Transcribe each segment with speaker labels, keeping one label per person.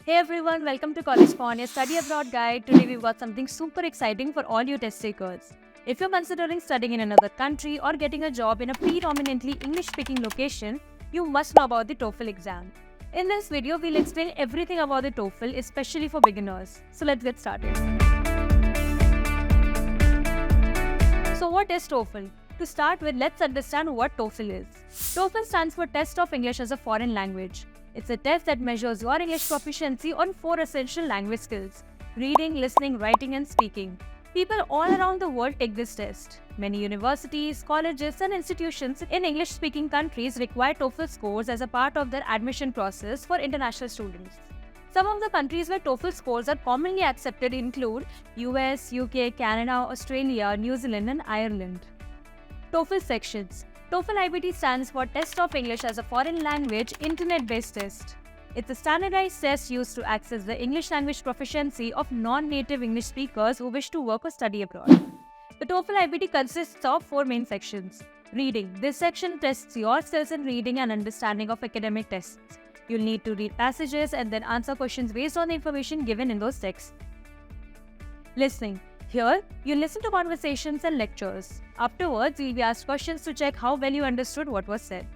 Speaker 1: Hey everyone, welcome to Collegepond, your study abroad guide. Today we've got something super exciting for all you test takers. If you're considering studying in another country or getting a job in a predominantly English-speaking location, you must know about the TOEFL exam. In this video, we'll explain everything about the TOEFL, especially for beginners. So let's get started. So what is TOEFL? To start with, let's understand what TOEFL is. TOEFL stands for Test of English as a Foreign Language. It's a test that measures your English proficiency on 4 essential language skills: reading, listening, writing, and speaking. People all around the world take this test. Many universities, colleges, and institutions in English-speaking countries require TOEFL scores as a part of their admission process for international students. Some of the countries where TOEFL scores are commonly accepted include US, UK, Canada, Australia, New Zealand, and Ireland. TOEFL Sections. TOEFL IBT stands for Test of English as a Foreign Language Internet-based Test. It's a standardized test used to access the English language proficiency of non-native English speakers who wish to work or study abroad. The TOEFL IBT consists of 4 main sections. Reading. This section tests your skills in reading and understanding of academic texts. You'll need to read passages and then answer questions based on the information given in those texts. Listening. Here, you listen to conversations and lectures. Afterwards, you'll be asked questions to check how well you understood what was said.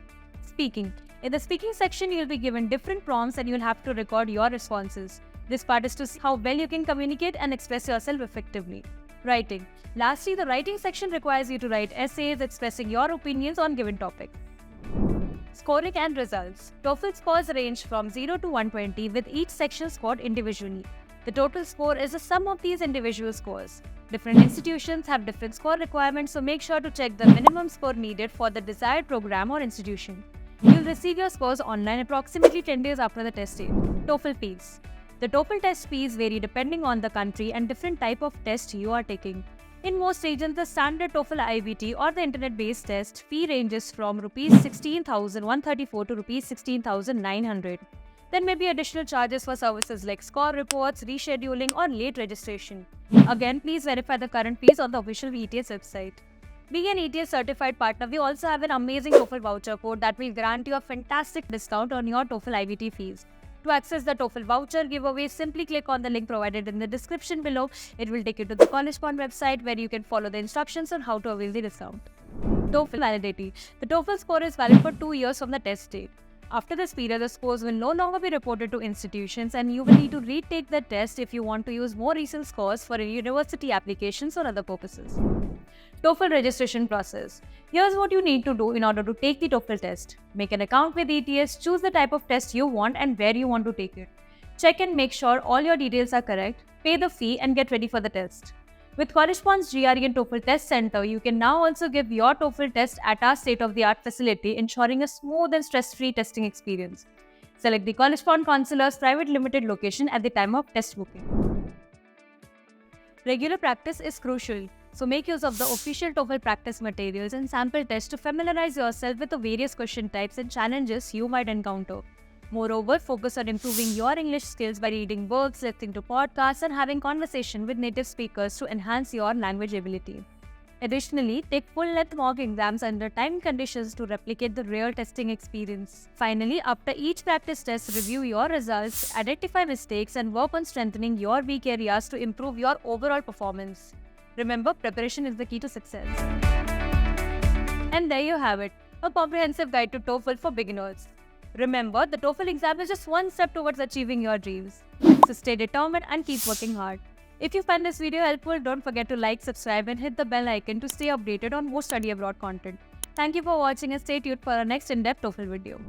Speaker 1: Speaking. In the speaking section, you'll be given different prompts and you'll have to record your responses. This part is to see how well you can communicate and express yourself effectively. Writing. Lastly, the writing section requires you to write essays expressing your opinions on given topics. Scoring and results. TOEFL scores range from 0 to 120 with each section scored individually. The total score is the sum of these individual scores. Different institutions have different score requirements, so make sure to check the minimum score needed for the desired program or institution. You'll receive your scores online approximately 10 days after the test date. TOEFL fees. The TOEFL test fees vary depending on the country and different type of test you are taking. In most regions, the standard TOEFL IBT or the internet-based test fee ranges from Rs 16,134 to Rs 16,900. There may be additional charges for services like score reports, rescheduling, or late registration. Again, please verify the current fees on the official ETS website. Being an ETS certified partner, we also have an amazing TOEFL voucher code that will grant you a fantastic discount on your TOEFL IBT fees. To access the TOEFL voucher giveaway, simply click on the link provided in the description below. It will take you to the Collegepond website where you can follow the instructions on how to avail the discount. TOEFL Validity. The TOEFL score is valid for 2 years from the test date. After this period, the scores will no longer be reported to institutions and you will need to retake the test if you want to use more recent scores for university applications or other purposes. TOEFL registration process. Here's what you need to do in order to take the TOEFL test. Make an account with ETS, choose the type of test you want and where you want to take it. Check and make sure all your details are correct, pay the fee and get ready for the test. With Collegepond's GRE and TOEFL Test Center, you can now also give your TOEFL test at our state-of-the-art facility, ensuring a smooth and stress-free testing experience. Select the Collegepond Counselor's Private Limited location at the time of test booking. Regular practice is crucial, so make use of the official TOEFL practice materials and sample tests to familiarize yourself with the various question types and challenges you might encounter. Moreover, focus on improving your English skills by reading books, listening to podcasts, and having conversation with native speakers to enhance your language ability. Additionally, take full-length mock exams under timed conditions to replicate the real testing experience. Finally, after each practice test, review your results, identify mistakes, and work on strengthening your weak areas to improve your overall performance. Remember, preparation is the key to success. And there you have it, a comprehensive guide to TOEFL for beginners. Remember, the TOEFL exam is just one step towards achieving your dreams. So stay determined and keep working hard. If you find this video helpful, don't forget to like, subscribe and hit the bell icon to stay updated on more study abroad content. Thank you for watching and stay tuned for our next in-depth TOEFL video.